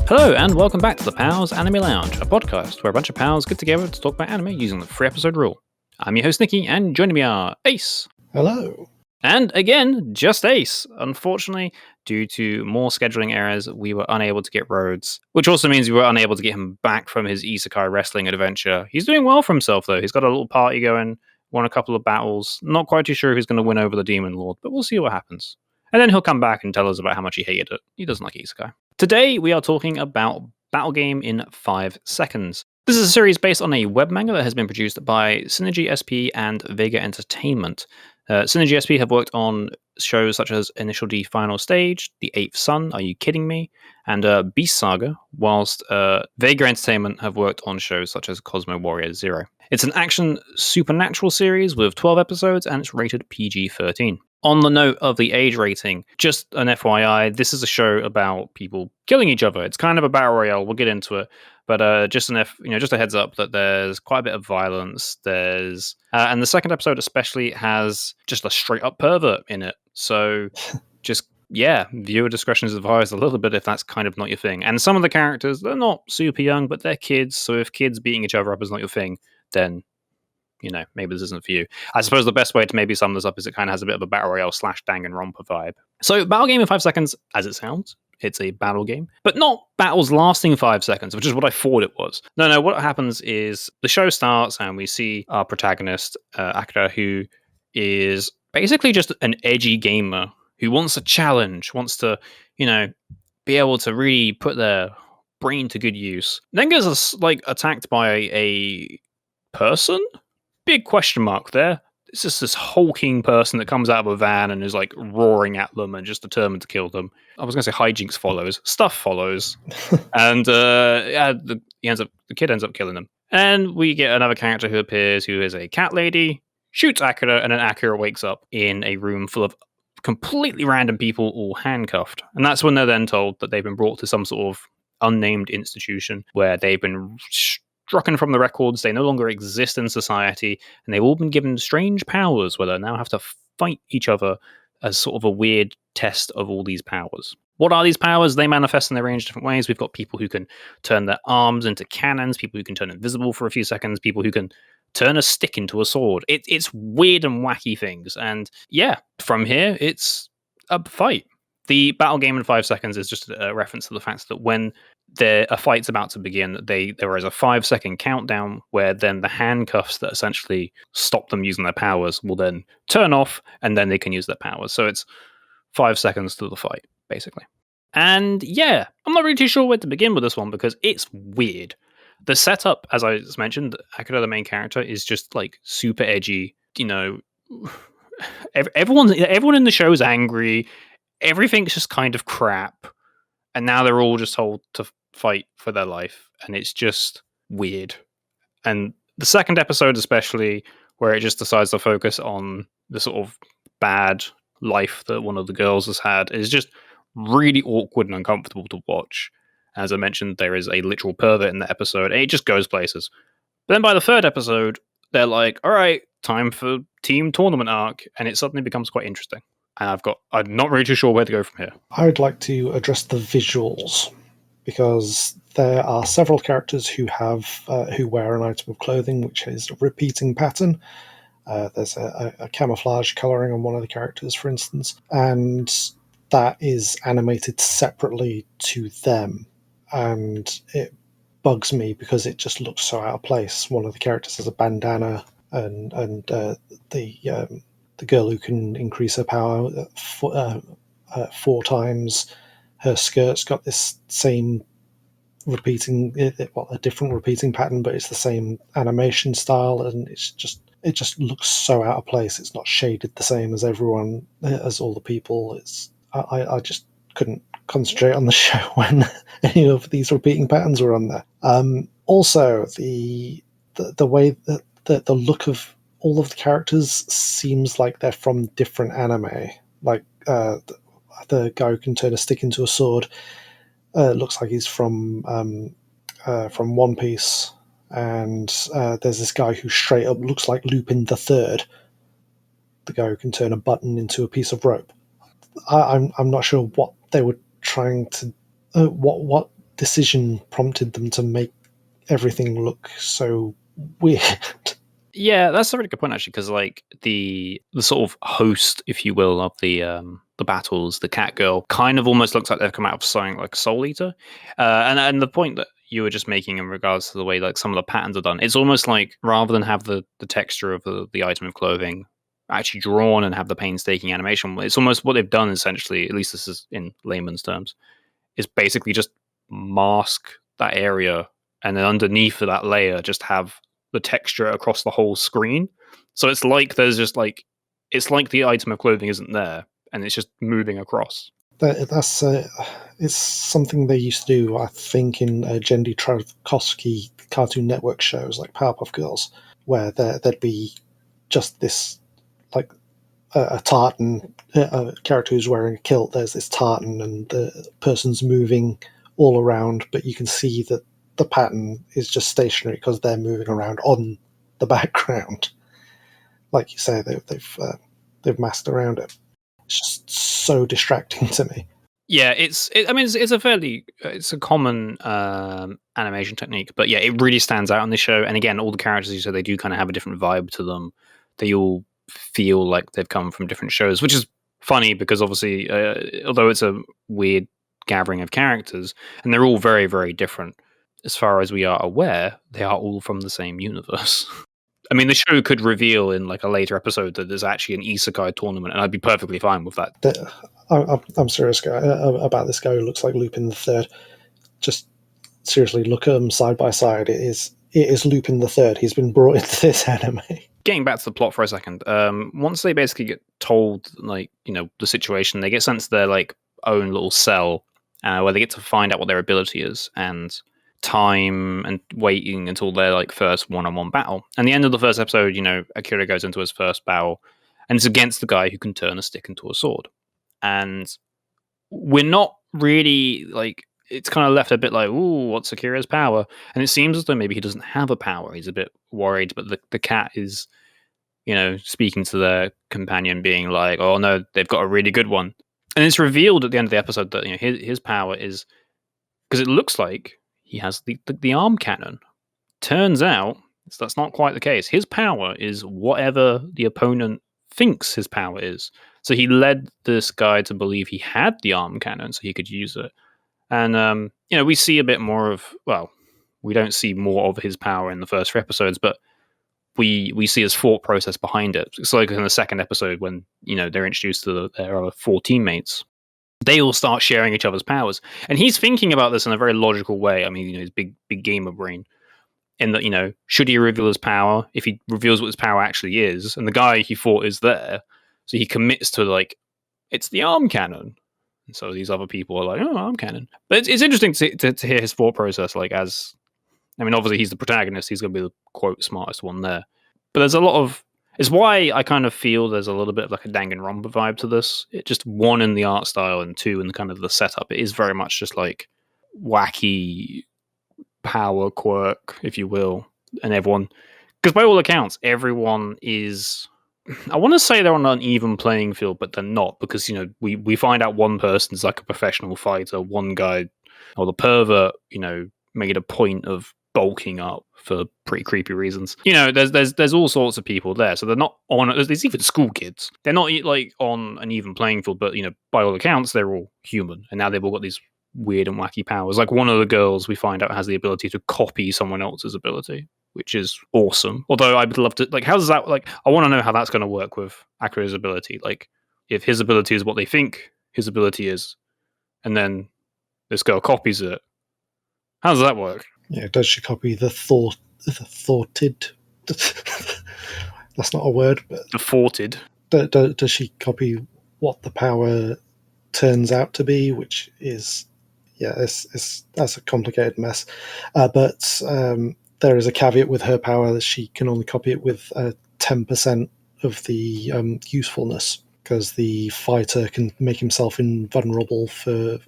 Hello, and welcome back to the Pals Anime Lounge, a podcast where a bunch of pals get together to talk about anime using the free episode rule. I'm your host, Nikki, and joining me are Ace. Hello. And again, just Ace. Unfortunately, due to more scheduling errors, we were unable to get Rhodes, which also means we were unable to get him back from his isekai wrestling adventure. He's doing well for himself, though. He's got a little party going, won a couple of battles. Not quite too sure if he's going to win over the Demon Lord, but we'll see what happens. And then he'll come back and tell us about how much he hated it. He doesn't like isekai. Today, we are talking about Battle Game in 5 Seconds. This is a series based on a web manga that has been produced by Synergy SP and Vega Entertainment. Synergy SP have worked on shows such as Initial D Final Stage, The Eighth Sun, Are You Kidding Me? And Beast Saga, whilst Vega Entertainment have worked on shows such as Cosmo Warrior Zero. It's an action supernatural series with 12 episodes and it's rated PG-13. On the note of the age rating, just an FYI, this is a show about people killing each other. It's kind of a battle royale. We'll get into it, but just just a heads up that there's quite a bit of violence. There's and the second episode especially has just a straight up pervert in it. So just viewer discretion is advised a little bit if that's kind of not your thing. And some of the characters, they're not super young, but they're kids. So if kids beating each other up is not your thing, then maybe this isn't for you. I suppose the best way to maybe sum this up is it kind of has a bit of a battle royale / Danganronpa vibe. So Battle Game in 5 Seconds, as it sounds, it's a battle game, but not battles lasting 5 seconds, which is what I thought it was. No, what happens is the show starts and we see our protagonist, Akira, who is basically just an edgy gamer who wants a challenge, wants to, be able to really put their brain to good use. Then gets attacked by a person? Big question mark there. It's just this hulking person that comes out of a van and is roaring at them and just determined to kill them. I was going to say hijinks follows, stuff follows, and the kid ends up killing them. And we get another character who appears, who is a cat lady, shoots Akira, and then Akira wakes up in a room full of completely random people, all handcuffed. And that's when they're then told that they've been brought to some sort of unnamed institution where they've been strucken from the records, they no longer exist in society, and they've all been given strange powers where they now have to fight each other as sort of a weird test of all these powers. What are these powers? They manifest in a range of different ways. We've got people who can turn their arms into cannons, people who can turn invisible for a few seconds, people who can turn a stick into a sword. It's weird and wacky things. And from here, it's a fight. The Battle Game in 5 Seconds is just a reference to the fact that when a fight's about to begin, there is a 5-second countdown where then the handcuffs that essentially stop them using their powers will then turn off, and then they can use their powers. So it's 5 seconds to the fight, basically. And I'm not really too sure where to begin with this one because it's weird. The setup, as I just mentioned, Akira, the main character, is just super edgy. Everyone in the show is angry. Everything's just kind of crap, and now they're all just told to fight for their life, and it's just weird. And the second episode especially, where it just decides to focus on the sort of bad life that one of the girls has had, is just really awkward and uncomfortable to watch. As I mentioned, there is a literal pervert in the episode, and it just goes places. But then by the third episode, they're like, all right, time for team tournament arc, and it suddenly becomes quite interesting. And I'm not really too sure where to go from here. I would like to address the visuals, because there are several characters who wear an item of clothing which is a repeating pattern. There's a camouflage colouring on one of the characters, for instance, and that is animated separately to them. And it bugs me because it just looks so out of place. One of the characters has a bandana, and the girl who can increase her power 4 times. Her skirt's got this same a different repeating pattern, but it's the same animation style, and it just looks so out of place. It's not shaded the same as all the people. I just couldn't concentrate on the show when any of these repeating patterns were on there. Also, the way that the look of all of the characters seems like they're from different anime. The guy who can turn a stick into a sword looks like he's from One Piece, and there's this guy who straight up looks like Lupin the Third, the guy who can turn a button into a piece of rope. I'm not sure what they were trying to what decision prompted them to make everything look so weird. Yeah, that's a really good point actually, because like the sort of host, if you will, of the battles, the cat girl, kind of almost looks like they've come out of something like Soul Eater, and the point that you were just making in regards to the way like some of the patterns are done, it's almost like rather than have the texture of the item of clothing actually drawn and have the painstaking animation, it's almost what they've done essentially. At least this is in layman's terms, is basically just mask that area and then underneath that layer just have the texture across the whole screen. So it's like there's just like it's like the item of clothing isn't there and it's just moving across. That's it's something they used to do, I think, in Jendy Tarkovsky Cartoon Network shows like Powerpuff Girls, where there'd be just this like a tartan, a character who's wearing a kilt. There's this tartan, and the person's moving all around, but you can see that the pattern is just stationary because they're moving around on the background. Like you say, they've masked around it. It's just so distracting to me. Yeah, I mean, it's a fairly it's a common animation technique, but yeah, it really stands out on this show. And again, all the characters you said they do kind of have a different vibe to them. They all feel like they've come from different shows, which is funny because obviously, although it's a weird gathering of characters, and they're all very very different. As far as we are aware, they are all from the same universe. I mean, the show could reveal in like a later episode that there's actually an isekai tournament, and I'd be perfectly fine with that. I'm serious about this guy who looks like Lupin the Third. Just seriously, look at them side by side. It is Lupin the Third. He's been brought into this anime. Getting back to the plot for a second, once they basically get told, like, you know, the situation, they get sent to their like own little cell where they get to find out what their ability is and time and waiting until their like first one-on-one battle. And the end of the first episode, you know, Akira goes into his first battle, and it's against the guy who can turn a stick into a sword. And we're not really like it's kind of left a bit like, ooh, what's Akira's power? And it seems as though maybe he doesn't have a power. He's a bit worried, but the cat is, you know, speaking to their companion, being like, oh no, they've got a really good one. And it's revealed at the end of the episode that, you know, his power is because it looks like he has the arm cannon. Turns out that's not quite the case. His power is whatever the opponent thinks his power is. So he led this guy to believe he had the arm cannon so he could use it. And, you know, we see a bit more of, well, we don't see more of his power in the first 3 episodes, but we see his thought process behind it. It's like in the second episode when, you know, they're introduced to their other 4 teammates. They all start sharing each other's powers. And he's thinking about this in a very logical way. I mean, you know, his big gamer brain. In that, you know, should he reveal his power? If he reveals what his power actually is, and the guy he fought is there, so he commits to like, it's the arm cannon. And so these other people are like, oh, arm cannon. But it's interesting to hear his thought process. Like, as I mean, obviously he's the protagonist. He's going to be the quote smartest one there. But there's a lot of. It's why I kind of feel there's a little bit of like a Danganronpa vibe to this. It just 1 in the art style and 2 in the kind of the setup. It is very much just like wacky power quirk, if you will, and everyone, because by all accounts, everyone is. I want to say they're on an even playing field, but they're not, because, you know, we find out one person's like a professional fighter, one guy, or the pervert, you know, made a point of bulking up for pretty creepy reasons. You know, there's all sorts of people there, so they're not on. There's even school kids. They're not like on an even playing field, but, you know, by all accounts, they're all human, and now they've all got these weird and wacky powers. Like one of the girls we find out has the ability to copy someone else's ability, which is awesome. Although I would love to, like, how does that, like, I want to know how that's going to work with Akira's ability. Like, if his ability is what they think his ability is, and then this girl copies it, how does that work? Yeah, does she copy the thoughted? That's not a word, but The thwarted. Does she copy what the power turns out to be, which is, yeah, that's a complicated mess. But there is a caveat with her power that she can only copy it with 10% of the usefulness, because the fighter can make himself invulnerable for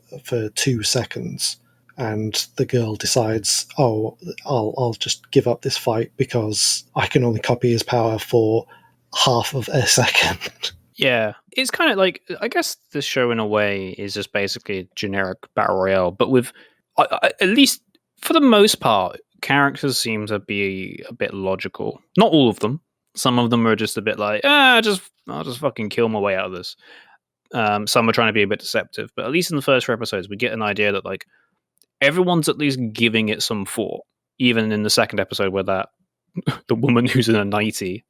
2 seconds, and the girl decides, oh, I'll just give up this fight because I can only copy his power for half of a second. Yeah, it's kind of like, I guess this show in a way is just basically a generic battle royale, but with At least for the most part, characters seem to be a bit logical. Not all of them. Some of them are just a bit like, I'll just fucking kill my way out of this. Some are trying to be a bit deceptive, but at least in the first 4 episodes, we get an idea that like everyone's at least giving it some thought. Even in the second episode, where that the woman who's in a 90,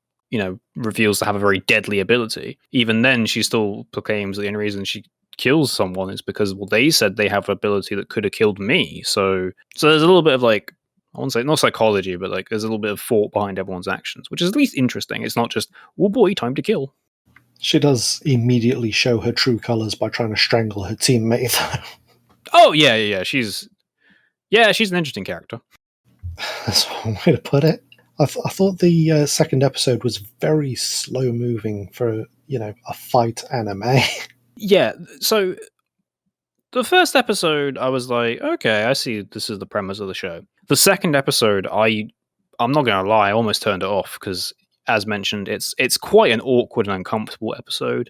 reveals to have a very deadly ability. Even then, she still proclaims the only reason she kills someone is because, well, they said they have an ability that could have killed me. So there's a little bit of like, I won't say not psychology, but like there's a little bit of thought behind everyone's actions, which is at least interesting. It's not just, oh boy, time to kill. She does immediately show her true colours by trying to strangle her teammate. Oh yeah. She's an interesting character. That's one way to put it. I thought the second episode was very slow moving for a fight anime. Yeah, so the first episode, I was like, okay, I see this is the premise of the show. The second episode, I'm not gonna lie, I almost turned it off because, as mentioned, it's quite an awkward and uncomfortable episode,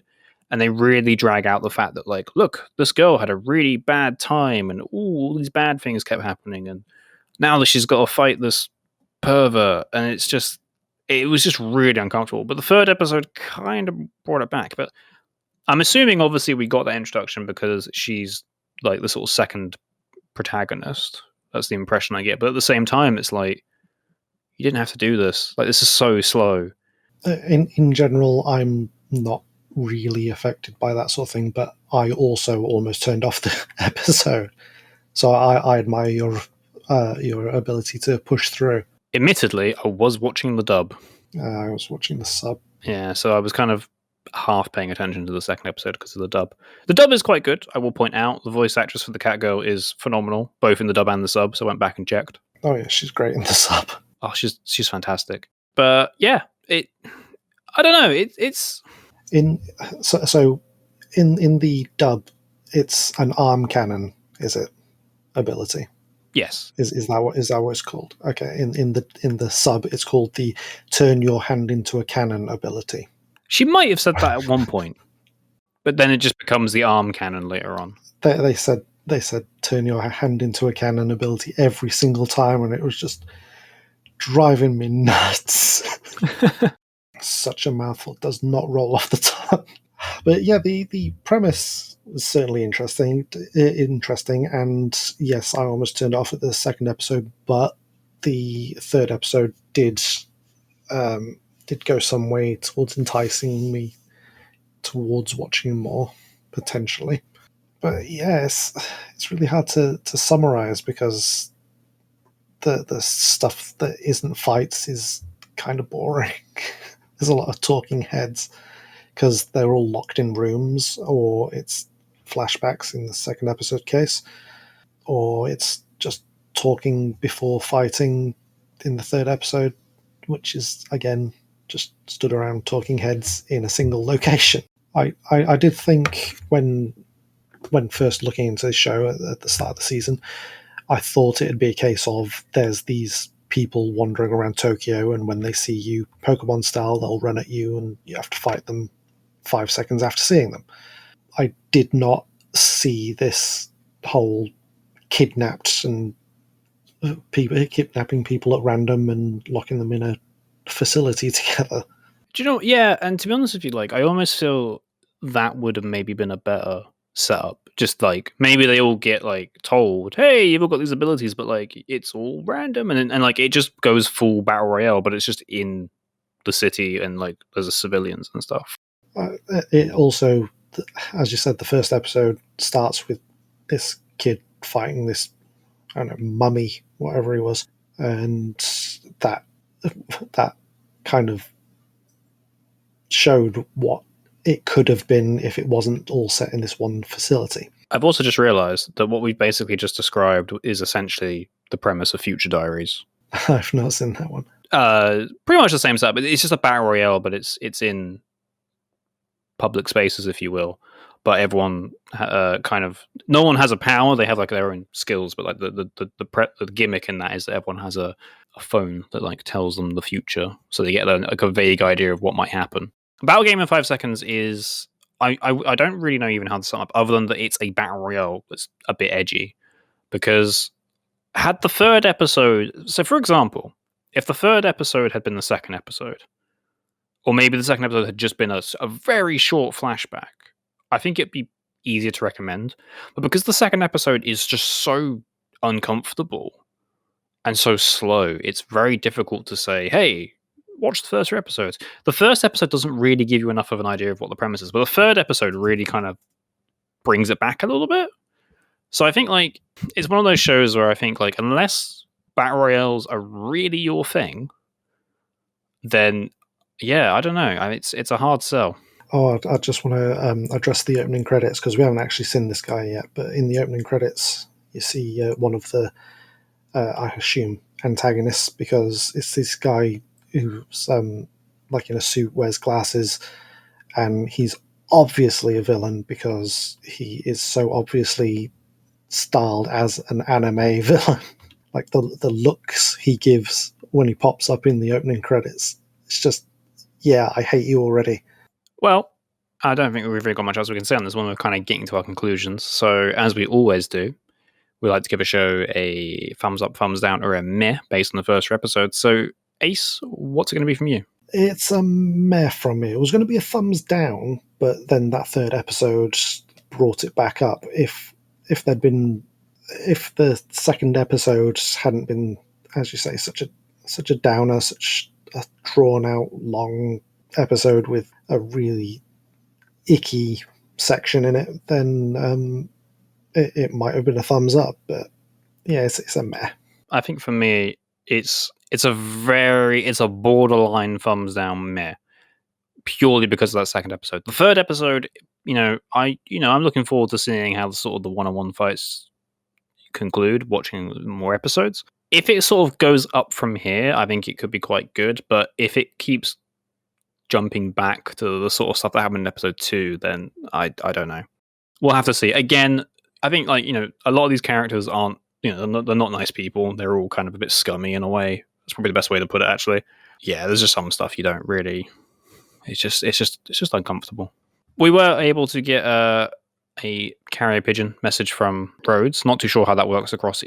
and they really drag out the fact that, like, look, this girl had a really bad time, and all these bad things kept happening, and now that she's got to fight this pervert, and it was just really uncomfortable. But the third episode kind of brought it back. But I'm assuming, obviously, we got that introduction because she's like the sort of second protagonist. That's the impression I get. But at the same time, it's like, you didn't have to do this. Like, this is so slow. In general, I'm not really affected by that sort of thing, but I also almost turned off the episode. So I admire your ability to push through. Admittedly, I was watching the dub. I was watching the sub. Yeah, so I was kind of half paying attention to the second episode because of the dub. The dub is quite good, I will point out. The voice actress for the cat girl is phenomenal, both in the dub and the sub, so I went back and checked. Oh yeah, she's great in the sub. Oh, she's fantastic. But yeah, I don't know, it's in the dub, it's an arm cannon, is it? Ability. Yes. Is that what it's called? Okay. In the sub, it's called the turn your hand into a cannon ability. She might have said that at one point, but then it just becomes the arm cannon later on. They said turn your hand into a cannon ability every single time, and it was just driving me nuts. Such a mouthful. Does not roll off the tongue. But yeah, the premise was certainly interesting, and yes, I almost turned off at the second episode, but the third episode did go some way towards enticing me towards watching more, potentially. But yes, it's really hard to summarize because the stuff that isn't fights is kind of boring. There's a lot of talking heads because they're all locked in rooms, or it's flashbacks in the second episode case, or it's just talking before fighting in the third episode, which is, again, just stood around talking heads in a single location. I did think when first looking into this show at the start of the season, I thought it'd be a case of there's these people wandering around Tokyo, and when they see you Pokemon style, they'll run at you and you have to fight them 5 seconds after seeing them. I did not see this whole kidnapped and kidnapping people at random and locking them in a facility together. Do you know? Yeah, and to be honest with you, like I almost feel that would have maybe been a better setup. Just like maybe they all get like told, "Hey, you've all got these abilities," but like it's all random, and like it just goes full battle royale, but it's just in the city and like there's civilians and stuff. It also, as you said, the first episode starts with this kid fighting this, I don't know, mummy, whatever he was, and that kind of showed what it could have been if it wasn't all set in this one facility. I've also just realised that what we've basically just described is essentially the premise of Future Diaries. I've not seen that one. Pretty much the same setup. It's just a battle royale, but it's in public spaces, if you will. But everyone kind of, no one has a power. They have like their own skills, but like the gimmick in that is that everyone has a phone that like tells them the future, so they get like a vague idea of what might happen. Battle game in 5 seconds is I don't really know even how to sum up, other than that it's a battle royale that's a bit edgy. because had the third episode, so for example, if the third episode had been the second episode, or maybe the second episode had just been a very short flashback, I think it'd be easier to recommend. But because the second episode is just so uncomfortable and so slow, it's very difficult to say, hey, watch the first 3 episodes. The first episode doesn't really give you enough of an idea of what the premise is, but the third episode really kind of brings it back a little bit. So I think like it's one of those shows where I think like unless battle royales are really your thing, then yeah, I don't know. It's a hard sell. Oh, I just want to address the opening credits because we haven't actually seen this guy yet. But in the opening credits, you see one of the, I assume, antagonists because it's this guy who's like in a suit, wears glasses, and he's obviously a villain because he is so obviously styled as an anime villain. Like the looks he gives when he pops up in the opening credits, it's just, yeah, I hate you already. Well, I don't think we've really got much else we can say on this one. We're kind of getting to our conclusions. So, as we always do, we like to give a show a thumbs up, thumbs down, or a meh based on the first episode. So, Ace, what's it going to be from you? It's a meh from me. It was going to be a thumbs down, but then that third episode brought it back up. If the second episode hadn't been, as you say, such a downer, such a drawn out long episode with a really icky section in it, then it might have been a thumbs up. But yeah, it's a meh. I think for me, it's a borderline thumbs down meh, purely because of that second episode. The third episode, I'm looking forward to seeing how the one-on-one fights conclude, watching more episodes. If it sort of goes up from here, I think it could be quite good. But if it keeps jumping back to the sort of stuff that happened in episode 2, then I don't know. We'll have to see. Again, I think a lot of these characters aren't, they're not nice people. They're all kind of a bit scummy in a way. That's probably the best way to put it, actually. Yeah, there's just some stuff you don't really. It's just uncomfortable. We were able to get a carrier pigeon message from Rhodes. Not too sure how that works across,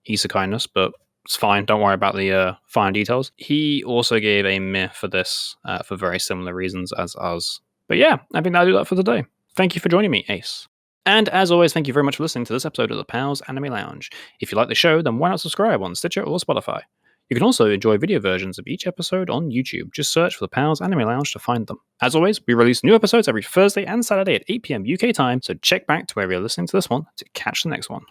Isekai'ness, but it's fine. Don't worry about the fine details. He also gave a meh for this for very similar reasons as us. But yeah, I think that'll do that for today. Thank you for joining me, Ace. And as always, thank you very much for listening to this episode of the Pals Anime Lounge. If you like the show, then why not subscribe on Stitcher or Spotify? You can also enjoy video versions of each episode on YouTube. Just search for the Pals Anime Lounge to find them. As always, we release new episodes every Thursday and Saturday at 8 PM UK time, so check back to where you're listening to this one to catch the next one.